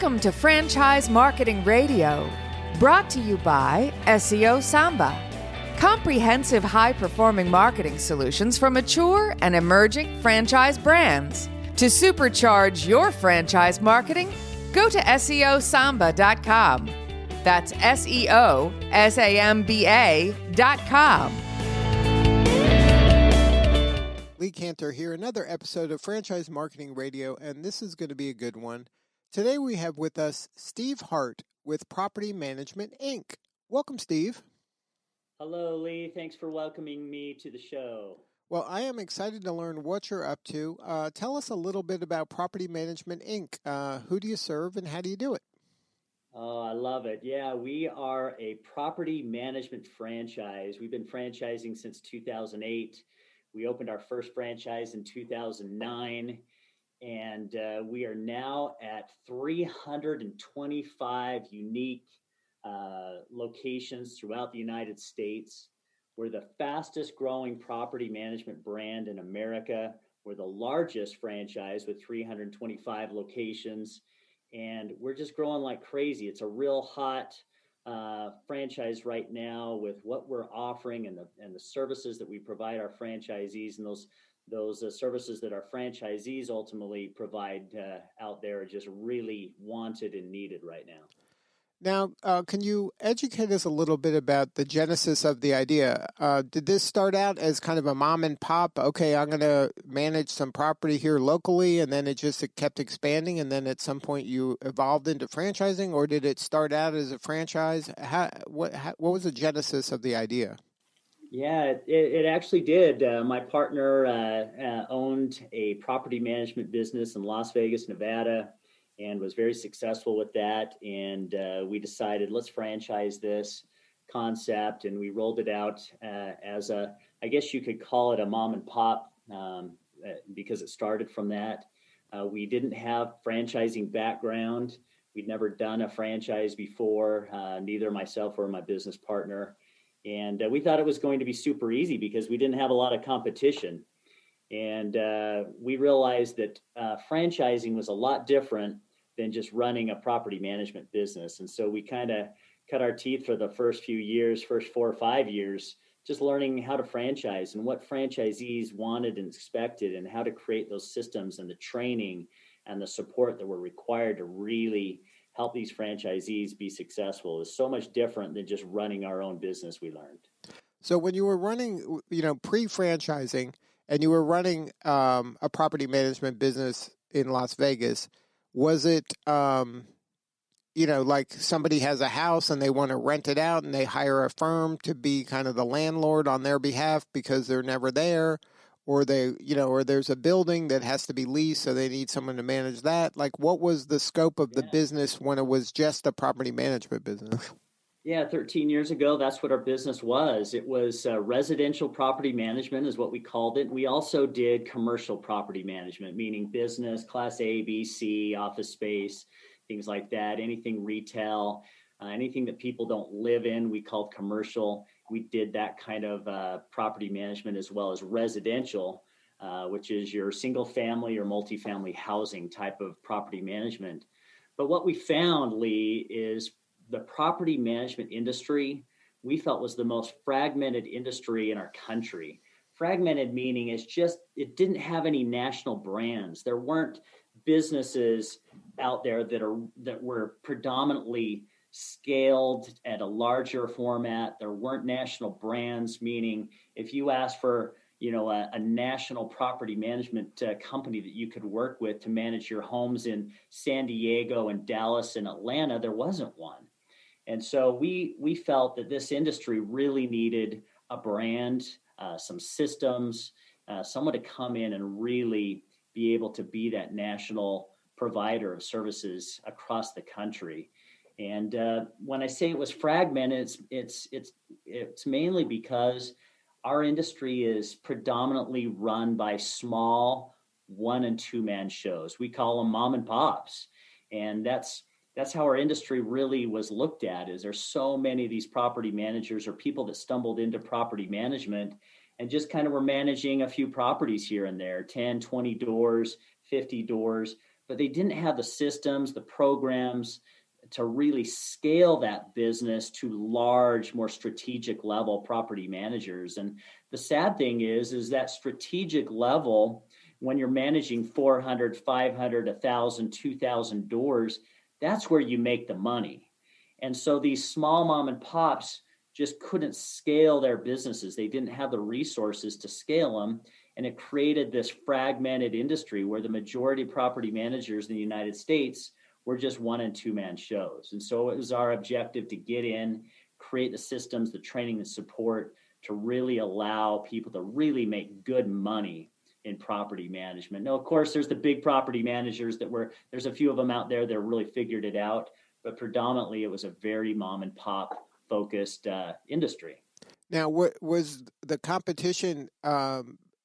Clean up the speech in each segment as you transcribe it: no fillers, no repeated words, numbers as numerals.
Welcome to Franchise Marketing Radio, brought to you by SeoSamba. Comprehensive high-performing marketing solutions for mature and emerging franchise brands. To supercharge your franchise marketing, go to SeoSamba.com. That's SeoSamba.com. Lee Cantor here, another episode of Franchise Marketing Radio, and this is going to be a good one. Today we have with us Steve Hart with Property Management, Inc. Welcome, Steve. Hello, Lee. Thanks for welcoming me to the show. Well, I am excited to learn what you're up to. Tell us a little bit about Property Management, Inc. Who do you serve and how do you do it? Oh, I love it. Yeah, we are a property management franchise. We've been franchising since 2008. We opened our first franchise in 2009. And we are now at 325 unique locations throughout the United States. We're the fastest growing property management brand in America. We're the largest franchise with 325 locations. And we're just growing like crazy. It's a real hot franchise right now with what we're offering and the services that we provide our franchisees, and those services that our franchisees ultimately provide out there are just really wanted and needed right now. Now, can you educate us a little bit about the genesis of the idea? Did this start out as kind of a mom and pop, okay, I'm going to manage some property here locally, and then it kept expanding, and then at some point you evolved into franchising, or did it start out as a franchise? What was the genesis of the idea? Yeah, it actually did. My partner owned a property management business in Las Vegas, Nevada, and was very successful with that. And we decided, let's franchise this concept. And we rolled it out as I guess you could call it a mom and pop because it started from that. We didn't have franchising background. We'd never done a franchise before, neither myself or my business partner. And we thought it was going to be super easy because we didn't have a lot of competition. And we realized that franchising was a lot different than just running a property management business. And so we kind of cut our teeth for the first 4 or 5 years, just learning how to franchise and what franchisees wanted and expected and how to create those systems and the training and the support that were required to really help these franchisees be successful is so much different than just running our own business, we learned. So when you were running, pre-franchising and you were running a property management business in Las Vegas, was it, like somebody has a house and they want to rent it out and they hire a firm to be kind of the landlord on their behalf because they're never there? Or or there's a building that has to be leased, so they need someone to manage that. Like, what was the scope of the business when it was just a property management business? Yeah, 13 years ago, that's what our business was. It was residential property management is what we called it. We also did commercial property management, meaning business, class A, B, C, office space, things like that, anything retail, anything that people don't live in, we called commercial. We did that kind of property management as well as residential, which is your single family or multifamily housing type of property management. But what we found, Lee, is the property management industry, we felt was the most fragmented industry in our country. Fragmented meaning it didn't have any national brands. There weren't businesses out there that were predominantly scaled at a larger format. There weren't national brands, meaning if you asked for a national property management company that you could work with to manage your homes in San Diego and Dallas and Atlanta, there wasn't one. And so we felt that this industry really needed a brand, some systems, someone to come in and really be able to be that national provider of services across the country. And when I say it was fragmented, it's mainly because our industry is predominantly run by small 1- and 2-man shows. We call them mom and pops, and that's how our industry really was looked at. Is there's so many of these property managers or people that stumbled into property management and just kind of were managing a few properties here and there, 10, 20 doors, 50 doors. but they didn't have the systems, the programs to really scale that business to large, more strategic level property managers. And the sad thing is that strategic level, when you're managing 400, 500, 1,000, 2,000 doors, that's where you make the money. And so these small mom and pops just couldn't scale their businesses. They didn't have the resources to scale them. And it created this fragmented industry where the majority of property managers in the United States were just one and two man shows. And so it was our objective to get in, create the systems, the training, the support to really allow people to really make good money in property management. Now, of course, there's the big property managers there's a few of them out there that really figured it out, but predominantly it was a very mom and pop focused industry. Now, what was the competition?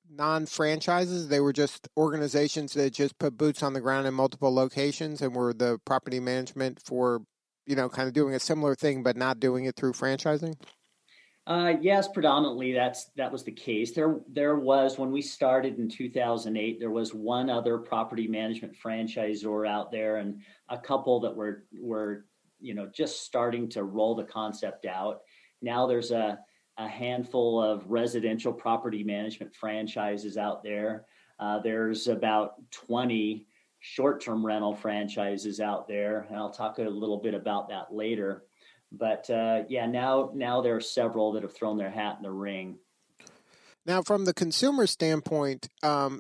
Non-franchises? They were just organizations that just put boots on the ground in multiple locations and were the property management for, kind of doing a similar thing, but not doing it through franchising? Yes, predominantly that was the case. There was, when we started in 2008, there was one other property management franchisor out there and a couple that were just starting to roll the concept out. Now there's a handful of residential property management franchises out there. There's about 20 short-term rental franchises out there, and I'll talk a little bit about that later. But now there are several that have thrown their hat in the ring. Now, from the consumer standpoint,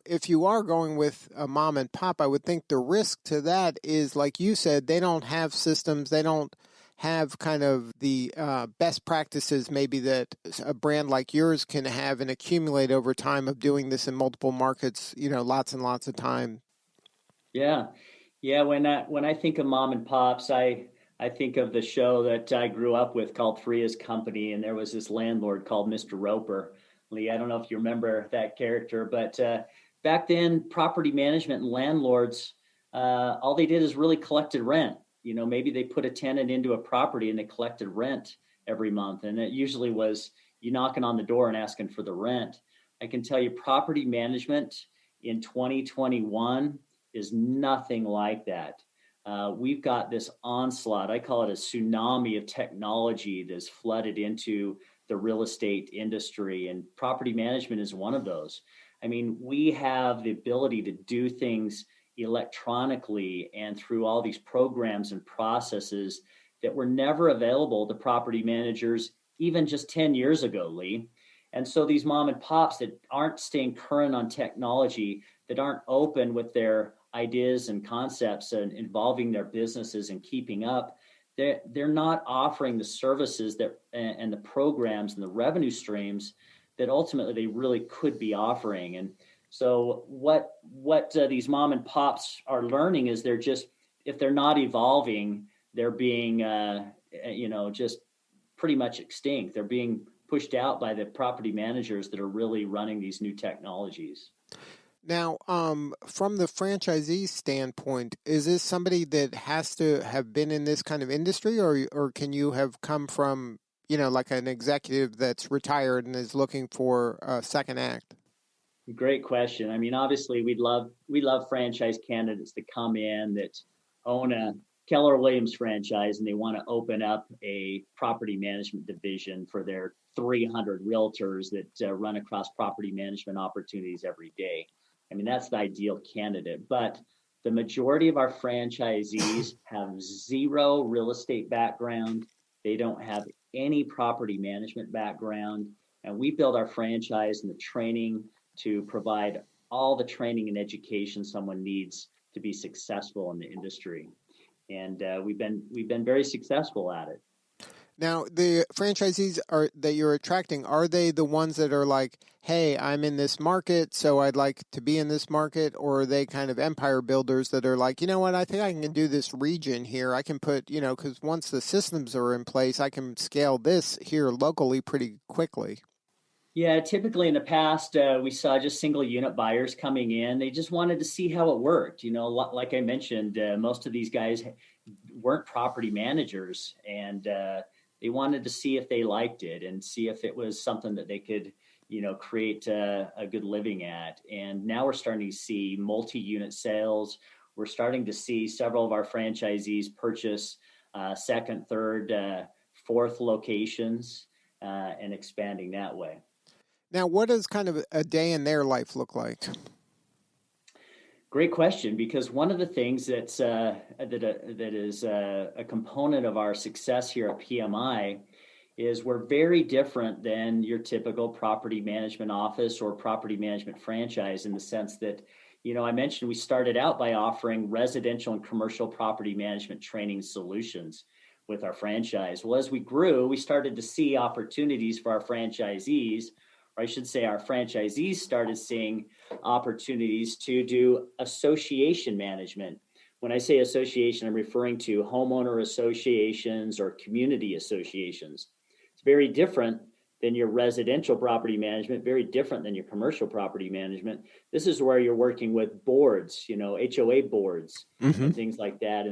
if you are going with a mom and pop, I would think the risk to that is, like you said, they don't have systems, they don't have kind of the best practices maybe that a brand like yours can have and accumulate over time of doing this in multiple markets, lots and lots of time. Yeah. When I think of mom and pops, I think of the show that I grew up with called Freya's Company, and there was this landlord called Mr. Roper. Lee, I don't know if you remember that character, but back then, property management and landlords, all they did is really collected rent. Maybe they put a tenant into a property and they collected rent every month. And it usually was you knocking on the door and asking for the rent. I can tell you property management in 2021 is nothing like that. We've got this onslaught. I call it a tsunami of technology that's flooded into the real estate industry, and property management is one of those. I mean, we have the ability to do things electronically and through all these programs and processes that were never available to property managers even just 10 years ago, Lee. And so these mom and pops that aren't staying current on technology, that aren't open with their ideas and concepts and involving their businesses and keeping up, they're not offering the services that and the programs and the revenue streams that ultimately they really could be offering. And so what these mom and pops are learning is they're just, if they're not evolving, they're being just pretty much extinct. They're being pushed out by the property managers that are really running these new technologies. Now, from the franchisee standpoint, is this somebody that has to have been in this kind of industry, or can you have come from, like an executive that's retired and is looking for a second act? Great question. I mean, obviously, we love franchise candidates that come in that own a Keller Williams franchise and they want to open up a property management division for their 300 realtors that run across property management opportunities every day. I mean, that's the ideal candidate. But the majority of our franchisees have zero real estate background. They don't have any property management background. And we build our franchise and the training to provide all the training and education someone needs to be successful in the industry. And we've been very successful at it. Now, the franchisees that you're attracting, are they the ones that are like, hey, I'm in this market, so I'd like to be in this market? Or are they kind of empire builders that are like, you know what, I think I can do this region here. I can put, because once the systems are in place, I can scale this here locally pretty quickly. Yeah, typically in the past, we saw just single unit buyers coming in. They just wanted to see how it worked. Like I mentioned, most of these guys weren't property managers, and they wanted to see if they liked it and see if it was something that they could, create a good living at. And now we're starting to see multi-unit sales. we're starting to see several of our franchisees purchase second, third, fourth locations and expanding that way. Now, what does kind of a day in their life look like? Great question, because one of the things that is a component of our success here at PMI is we're very different than your typical property management office or property management franchise, in the sense that, I mentioned we started out by offering residential and commercial property management training solutions with our franchise. Well, as we grew, we started to see opportunities for our franchisees, or I should say our franchisees started seeing opportunities to do association management. When I say association, I'm referring to homeowner associations or community associations. It's very different than your residential property management, very different than your commercial property management. This is where you're working with boards, HOA boards and things like that.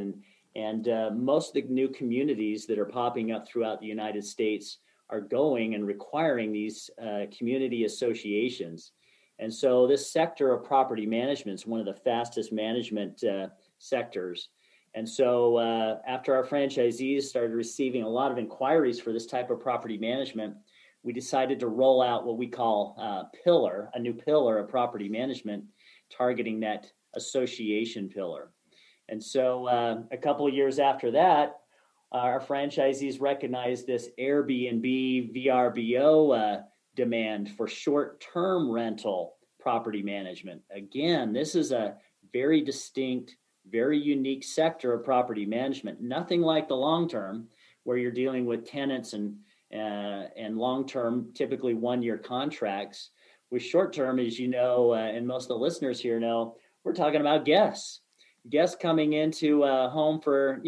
And most of the new communities that are popping up throughout the United States are going and requiring these community associations. And so this sector of property management is one of the fastest management sectors. And so after our franchisees started receiving a lot of inquiries for this type of property management, we decided to roll out what we call a new pillar of property management, targeting that association pillar. And so a couple of years after that, our franchisees recognized this Airbnb VRBO demand for short-term rental property management. Again, this is a very distinct, very unique sector of property management. Nothing like the long-term, where you're dealing with tenants and long-term, typically one-year contracts. With short-term, as you know, and most of the listeners here know, we're talking about guests coming into a home for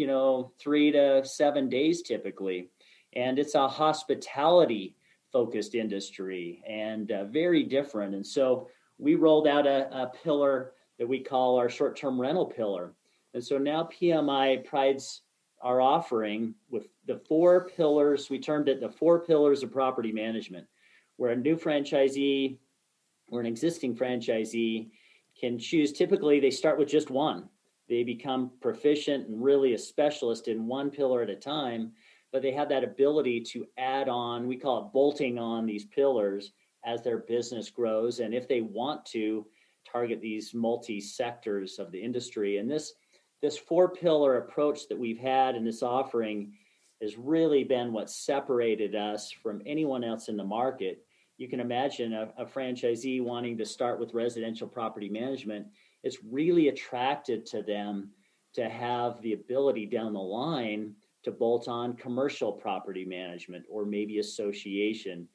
3 to 7 days typically, and it's a hospitality focused industry and very different. And so we rolled out a pillar that we call our short-term rental pillar. And so now PMI prides our offering with the 4 pillars. We termed it the 4 pillars of property management, where a new franchisee or an existing franchisee can choose. Typically they start with just one. They become proficient and really a specialist in one pillar at a time, but they have that ability to add on, we call it bolting on these pillars as their business grows. And if they want to target these multi-sectors of the industry. And this 4-pillar approach that we've had in this offering has really been what separated us from anyone else in the market. You can imagine a franchisee wanting to start with residential property management. It's really attracted to them to have the ability down the line to bolt on commercial property management or maybe association.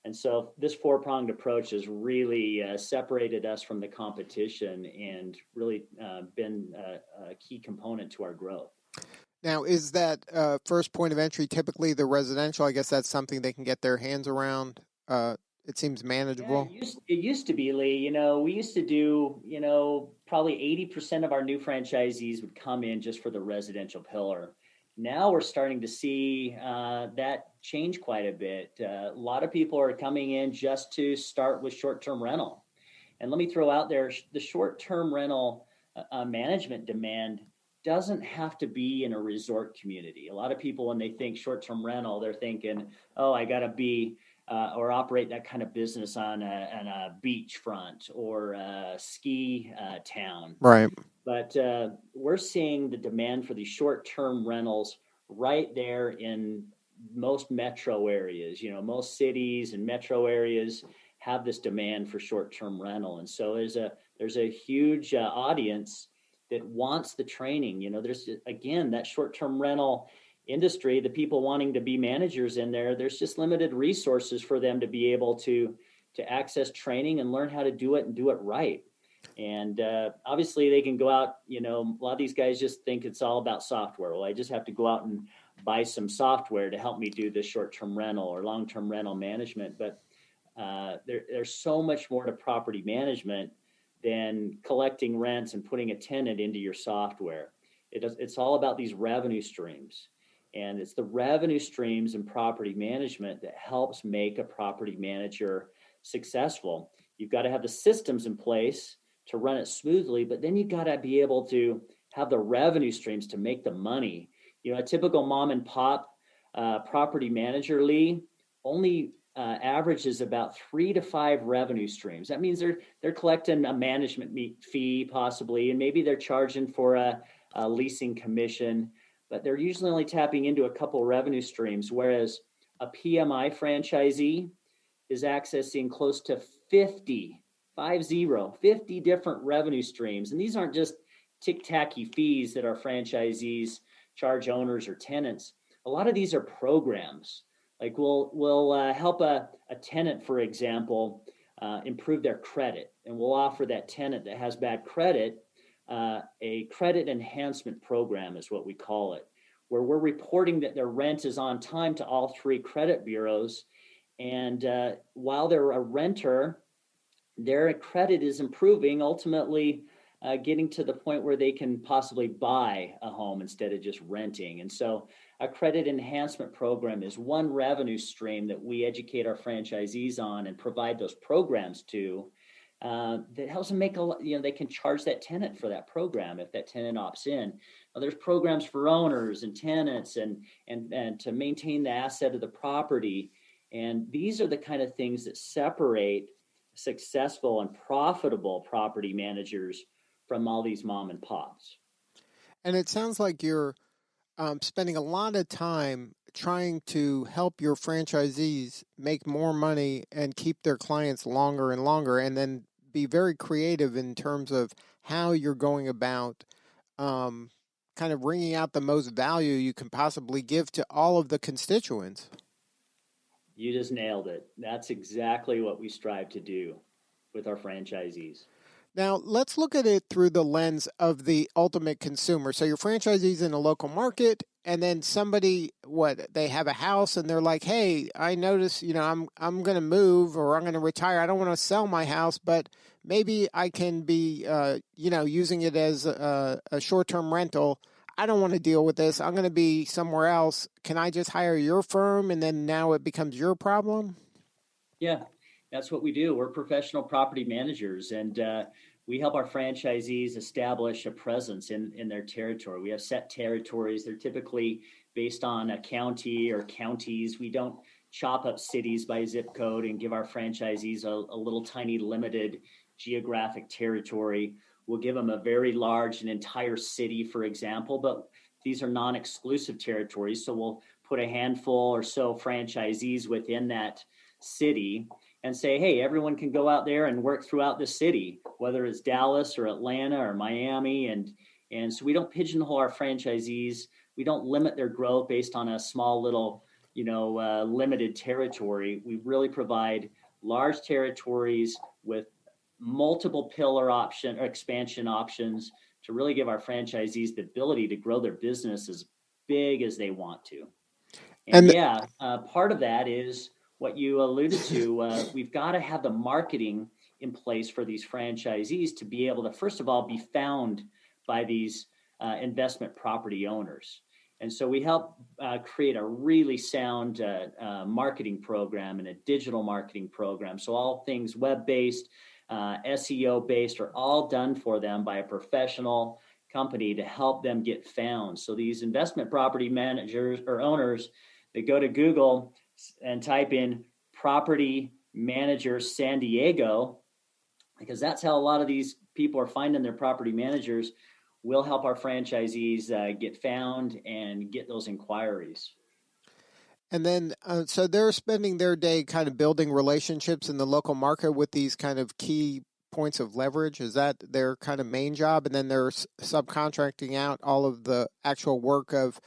And so this 4-pronged approach has really separated us from the competition and really been a key component to our growth. Now, is that first point of entry typically the residential? I guess that's something they can get their hands around. It seems manageable. Yeah, it used to be, Lee. We used to do, probably 80% of our new franchisees would come in just for the residential pillar. Now we're starting to see that change quite a bit. A lot of people are coming in just to start with short-term rental. And let me throw out there, the short-term rental management demand doesn't have to be in a resort community. A lot of people, when they think short-term rental, they're thinking, oh, I got to be or operate that kind of business on a beachfront or a ski town. Right. But we're seeing the demand for these short-term rentals right there in most metro areas. Most cities and metro areas have this demand for short-term rental. And so there's a huge audience that wants the training. There's, again, that short-term rental industry, the people wanting to be managers in there, there's just limited resources for them to be able to access training and learn how to do it and do it right. And obviously they can go out, a lot of these guys just think it's all about software. Well, I just have to go out and buy some software to help me do this short-term rental or long-term rental management. But there's so much more to property management than collecting rents and putting a tenant into your software. It's all about these revenue streams. And it's the revenue streams in property management that helps make a property manager successful. You've got to have the systems in place to run it smoothly, but then you got to be able to have the revenue streams to make the money. A typical mom and pop property manager, Lee, only averages about 3 to 5 revenue streams. That means they're collecting a management fee possibly, and maybe they're charging for a leasing commission, but they're usually only tapping into a couple revenue streams, whereas a PMI franchisee is accessing close to 50 different revenue streams. And these aren't just tick-tacky fees that our franchisees charge owners or tenants. A lot of these are programs. Like we'll help a tenant, for example, improve their credit. And we'll offer that tenant that has bad credit a credit enhancement program is what we call it, where we're reporting that their rent is on time to all 3 credit bureaus. And while they're a renter, their credit is improving, ultimately getting to the point where they can possibly buy a home instead of just renting. And so a credit enhancement program is one revenue stream that we educate our franchisees on and provide those programs to that helps them make they can charge that tenant for that program if that tenant opts in. Now, there's programs for owners and tenants and to maintain the asset of the property. And these are the kind of things that separate successful and profitable property managers from all these mom and pops. And it sounds like you're spending a lot of time trying to help your franchisees make more money and keep their clients longer and longer, and then be very creative in terms of how you're going about kind of wringing out the most value you can possibly give to all of the constituents. You just nailed it. That's exactly what we strive to do with our franchisees. Now, let's look at it through the lens of the ultimate consumer. So your franchisee's in a local market, and then somebody, they have a house and they're like, hey, I notice, I'm going to move or I'm going to retire. I don't want to sell my house, but maybe I can be, using it as a short-term rental. I don't want to deal with this. I'm going to be somewhere else. Can I just hire your firm and then now it becomes your problem? Yeah, that's what we do. We're professional property managers, and we help our franchisees establish a presence in their territory. We have set territories. They're typically based on a county or counties. We don't chop up cities by zip code and give our franchisees a little tiny limited geographic territory. We'll give them a very large, an entire city, for example, but these are non-exclusive territories. So we'll put a handful or so franchisees within that city and say, hey, everyone can go out there and work throughout the city, whether it's Dallas or Atlanta or Miami. And so we don't pigeonhole our franchisees. We don't limit their growth based on a small little, limited territory. We really provide large territories with multiple pillar option or expansion options to really give our franchisees the ability to grow their business as big as they want to. And part of that is what you alluded to. We've got to have the marketing in place for these franchisees to be able to, first of all, be found by these investment property owners. And so we help create a really sound marketing program and a digital marketing program. So all things web-based, SEO-based are all done for them by a professional company to help them get found. So these investment property managers or owners, they go to Google and type in property manager San Diego, because that's how a lot of these people are finding their property managers. We'll help our franchisees get found and get those inquiries. And then, so they're spending their day kind of building relationships in the local market with these kind of key points of leverage. Is that their kind of main job? And then they're subcontracting out all of the actual work of,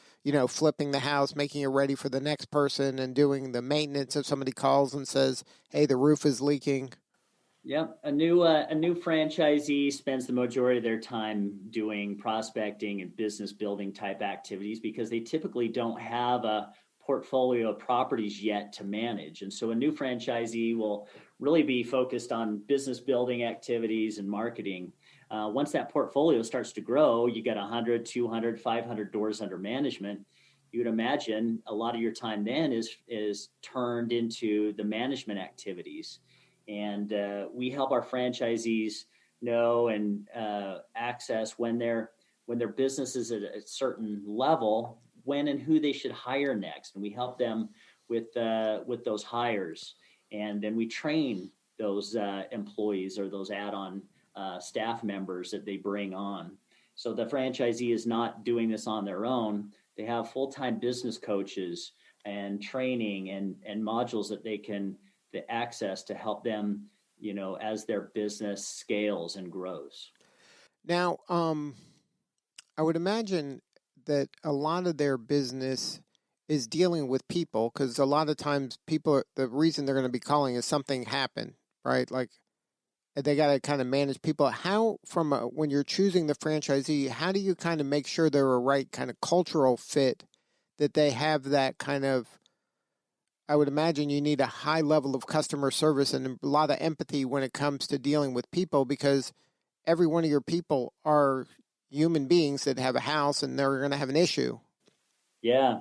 flipping the house, making it ready for the next person, and doing the maintenance if somebody calls and says, hey, the roof is leaking. Yeah, a new franchisee spends the majority of their time doing prospecting and business building type activities because they typically don't have a portfolio of properties yet to manage. And so a new franchisee will really be focused on business building activities and marketing. Once that portfolio starts to grow, you get 100, 200, 500 doors under management. You would imagine a lot of your time then is turned into the management activities. And we help our franchisees know and access when their business is at a certain level, when and who they should hire next, and we help them with those hires, and then we train those employees or those add-on staff members that they bring on. So the franchisee is not doing this on their own. They have full-time business coaches and training and modules that they can access to help them, as their business scales and grows. Now, I would imagine that a lot of their business is dealing with people, because a lot of times people, the reason they're going to be calling is something happened, right? Like they got to kind of manage people. How, when you're choosing the franchisee, how do you kind of make sure they're a right kind of cultural fit, that they have that kind of, I would imagine you need a high level of customer service and a lot of empathy when it comes to dealing with people, because every one of your people are human beings that have a house and they're going to have an issue. Yeah,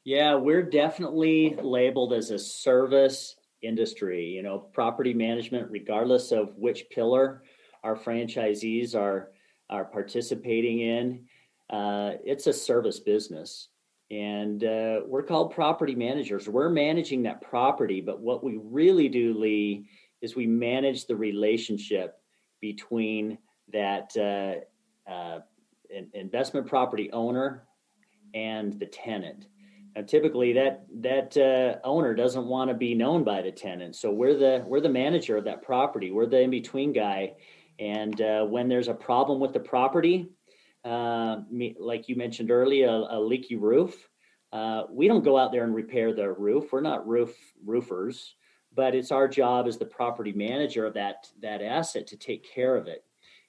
we're definitely labeled as a service industry, property management, regardless of which pillar our franchisees are participating in. It's a service business, and we're called property managers. We're managing that property, but what we really do, Lee, is we manage the relationship between that investment property owner and the tenant. Now, typically, that owner doesn't want to be known by the tenant, so we're the manager of that property. We're the in-between guy, and when there's a problem with the property, like you mentioned earlier, a leaky roof, we don't go out there and repair the roof. We're not roofers, but it's our job as the property manager of that asset to take care of it.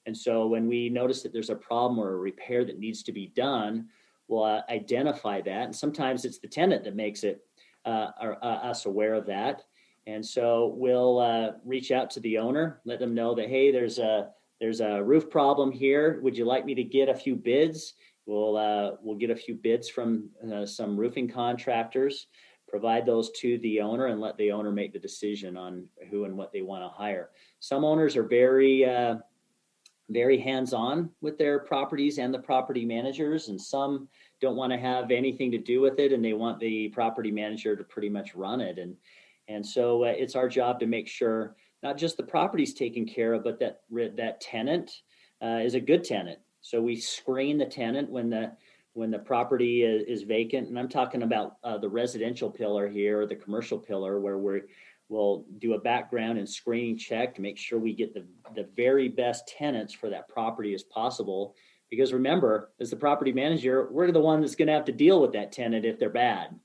And so when we notice that there's a problem or a repair that needs to be done, we'll identify that. And sometimes it's the tenant that makes it us aware of that. And so we'll reach out to the owner, let them know that, hey, there's a roof problem here. Would you like me to get a few bids? We'll get a few bids from some roofing contractors, provide those to the owner, and let the owner make the decision on who and what they want to hire. Some owners are very hands-on with their properties and the property managers, and some don't want to have anything to do with it, and they want the property manager to pretty much run it. And so it's our job to make sure not just the property's taken care of, but that tenant is a good tenant. So we screen the tenant when the property is vacant, and I'm talking about the residential pillar here, or the commercial pillar, where we'll do a background and screening check to make sure we get the very best tenants for that property as possible. Because remember, as the property manager, we're the one that's going to have to deal with that tenant if they're bad.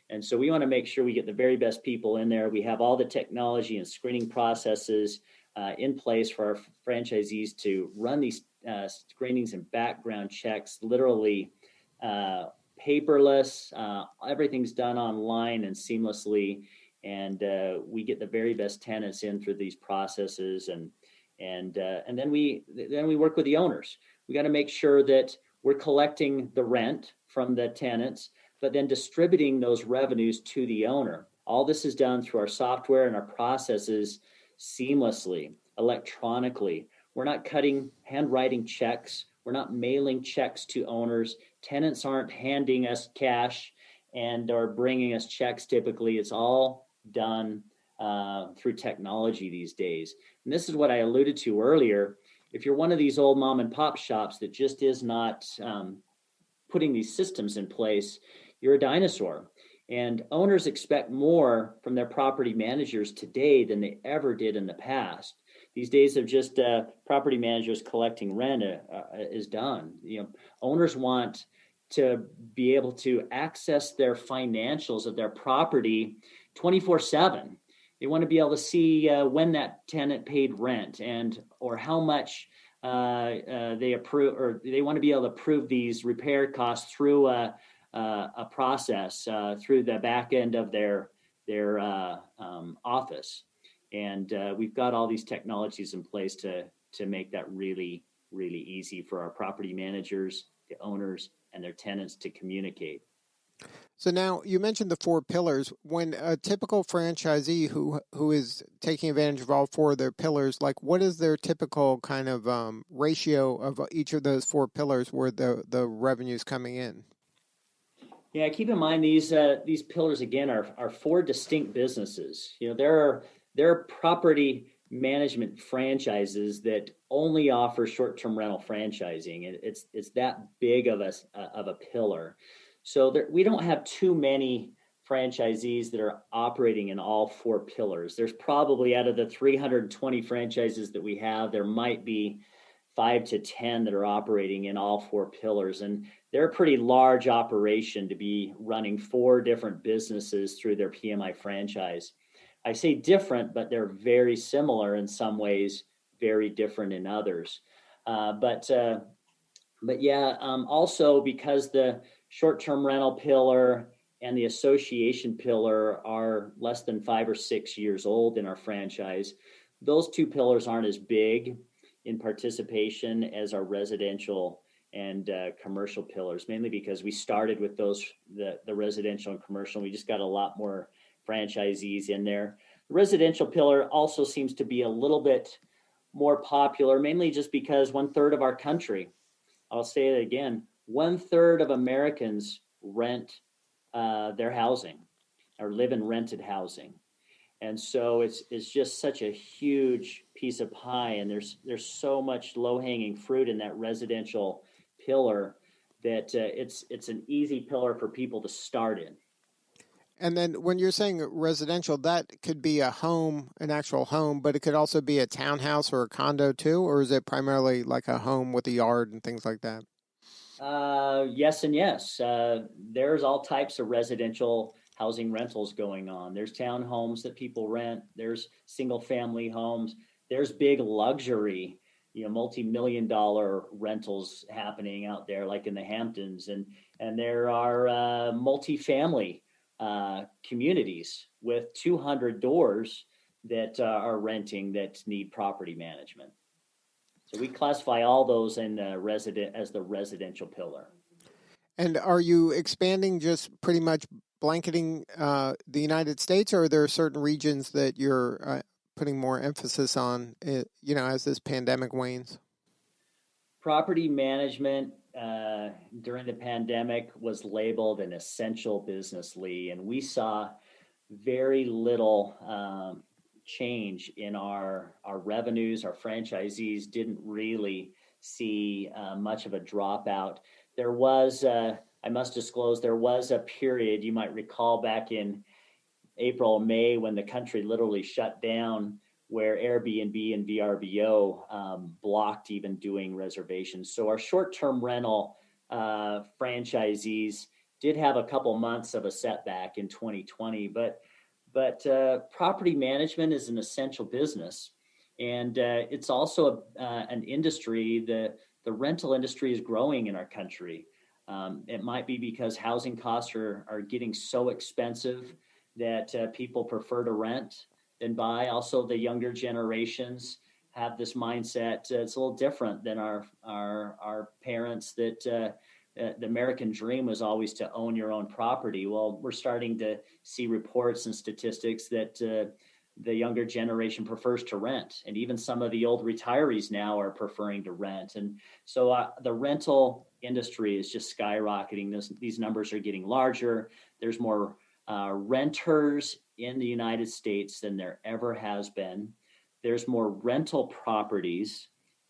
And so we want to make sure we get the very best people in there. We have all the technology and screening processes in place for our franchisees to run these screenings and background checks, literally paperless. Everything's done online and seamlessly. And we get the very best tenants in through these processes, and then we work with the owners. We got to make sure that we're collecting the rent from the tenants, but then distributing those revenues to the owner. All this is done through our software and our processes seamlessly, electronically. We're not handwriting checks. We're not mailing checks to owners. Tenants aren't handing us cash or bringing us checks. Typically, it's all done through technology these days. And this is what I alluded to earlier. If you're one of these old mom and pop shops that just is not putting these systems in place, you're a dinosaur. And owners expect more from their property managers today than they ever did in the past. These days of just property managers collecting rent is done. Owners want to be able to access their financials of their property 24/7. They want to be able to see when that tenant paid rent or how much they approve, or they want to be able to approve these repair costs through a process through the back end of their office. And we've got all these technologies in place to make that really, really easy for our property managers, the owners, and their tenants to communicate. So now you mentioned the four pillars. When a typical franchisee who is taking advantage of all four of their pillars, like what is their typical kind of ratio of each of those four pillars where the revenue is coming in? Yeah, keep in mind these pillars again are four distinct businesses. There are property management franchises that only offer short-term rental franchising. It's that big of a pillar. So we don't have too many franchisees that are operating in all four pillars. There's probably out of the 320 franchises that we have, there might be 5 to 10 that are operating in all four pillars. And they're a pretty large operation to be running four different businesses through their PMI franchise. I say different, but they're very similar in some ways, very different in others. But yeah, also because the short-term rental pillar and the association pillar are less than 5 or 6 years old in our franchise, those two pillars aren't as big in participation as our residential and commercial pillars, mainly because we started with those, the residential and commercial. We just got a lot more franchisees in there. The residential pillar also seems to be a little bit more popular, mainly just because 1/3 of our country, I'll say it again, 1/3 of Americans rent their housing or live in rented housing. And so it's just such a huge piece of pie, and there's so much low-hanging fruit in that residential pillar that it's an easy pillar for people to start in. And then when you're saying residential, that could be a home, an actual home, but it could also be a townhouse or a condo too, or is it primarily like a home with a yard and things like that? Yes and yes. There's all types of residential housing rentals going on. There's townhomes that people rent. There's single family homes. There's big luxury, multi-million-dollar rentals happening out there, like in the Hamptons, and there are multi-family communities with 200 doors that are renting that need property management. So we classify all those in as the residential pillar. And are you expanding just pretty much blanketing the United States, or are there certain regions that you're putting more emphasis on, as this pandemic wanes? Property management during the pandemic was labeled an essential business, Lee, and we saw very little change in our revenues. Our franchisees didn't really see much of a dropout. There was, I must disclose, there was a period, you might recall back in April, May, when the country literally shut down, where Airbnb and VRBO blocked even doing reservations. So our short-term rental franchisees did have a couple months of a setback in 2020, but property management is an essential business, and it's also an industry. The rental industry is growing in our country. It might be because housing costs are getting so expensive that people prefer to rent than buy. Also, the younger generations have this mindset. It's a little different than our parents that the American dream was always to own your own property. Well, we're starting to see reports and statistics that the younger generation prefers to rent. And even some of the old retirees now are preferring to rent. And so the rental industry is just skyrocketing. These numbers are getting larger. There's more renters in the United States than there ever has been. There's more rental properties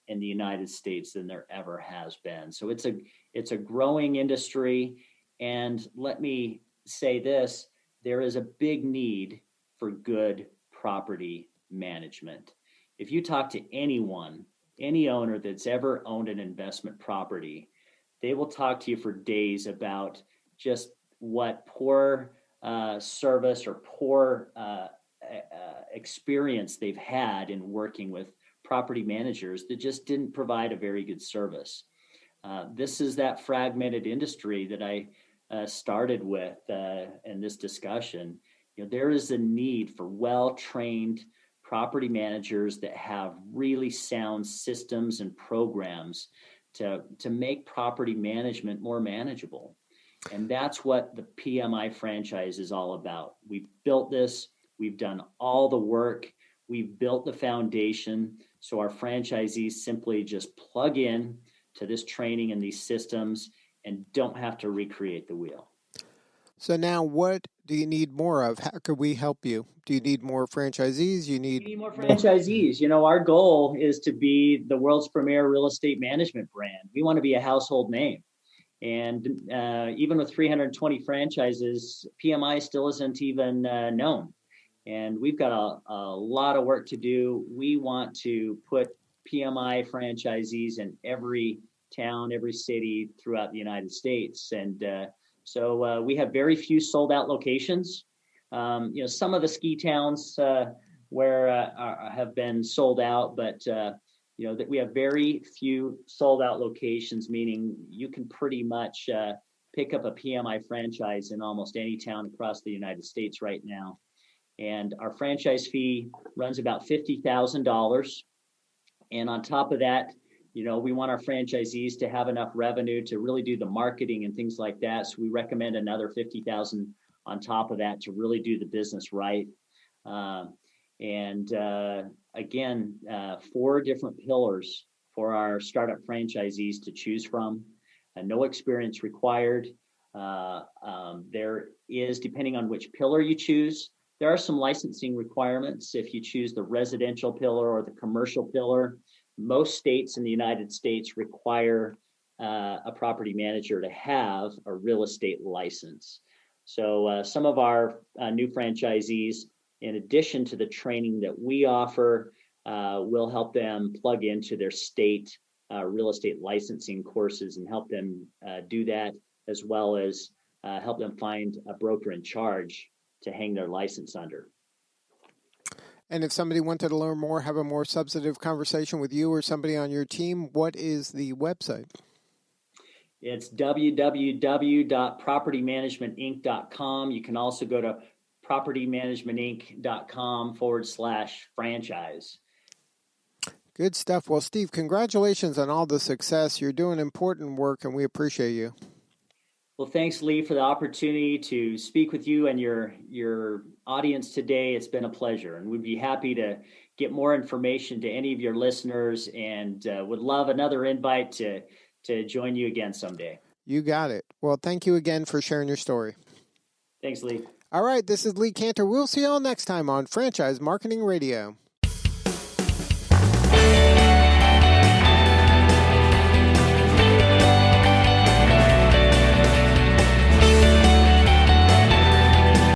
in the United States than there ever has been. So it's a growing industry. And let me say this, there is a big need for good property management. If you talk to anyone, any owner that's ever owned an investment property, they will talk to you for days about just what poor service or poor experience they've had in working with property managers that just didn't provide a very good service. This is that fragmented industry that I started with in this discussion. There is a need for well-trained property managers that have really sound systems and programs to make property management more manageable. And that's what the PMI franchise is all about. We've built this, we've done all the work, we've built the foundation. So our franchisees simply just plug in to this training and these systems and don't have to recreate the wheel. So now what do you need more of? How could we help you? Do you need more franchisees? We need more franchisees. You know, our goal is to be the world's premier real estate management brand. We want to be a household name. And even with 320 franchises, PMI still isn't even known. And we've got a lot of work to do. We want to put PMI franchisees in every town, every city throughout the United States. And so we have very few sold out locations. Some of the ski towns where have been sold out, but that we have very few sold out locations, meaning you can pretty much pick up a PMI franchise in almost any town across the United States right now. And our franchise fee runs about $50,000. And on top of that, we want our franchisees to have enough revenue to really do the marketing and things like that. So we recommend another $50,000 on top of that to really do the business right. Again, 4 different pillars for our startup franchisees to choose from. No experience required. There is, depending on which pillar you choose, there are some licensing requirements. If you choose the residential pillar or the commercial pillar, most states in the United States require a property manager to have a real estate license. So some of our new franchisees, in addition to the training that we offer, we'll help them plug into their state real estate licensing courses and help them do that, as well as help them find a broker in charge to hang their license under. And if somebody wanted to learn more, have a more substantive conversation with you or somebody on your team, what is the website? It's www.propertymanagementinc.com. You can also go to propertymanagementinc.com/franchise. Good stuff. Well, Steve, congratulations on all the success. You're doing important work, and we appreciate you. Well, thanks, Lee, for the opportunity to speak with you and your audience today. It's been a pleasure, and we'd be happy to get more information to any of your listeners, and would love another invite to join you again someday. You got it. Well, thank you again for sharing your story. Thanks, Lee. All right, this is Lee Cantor. We'll see you all next time on Franchise Marketing Radio.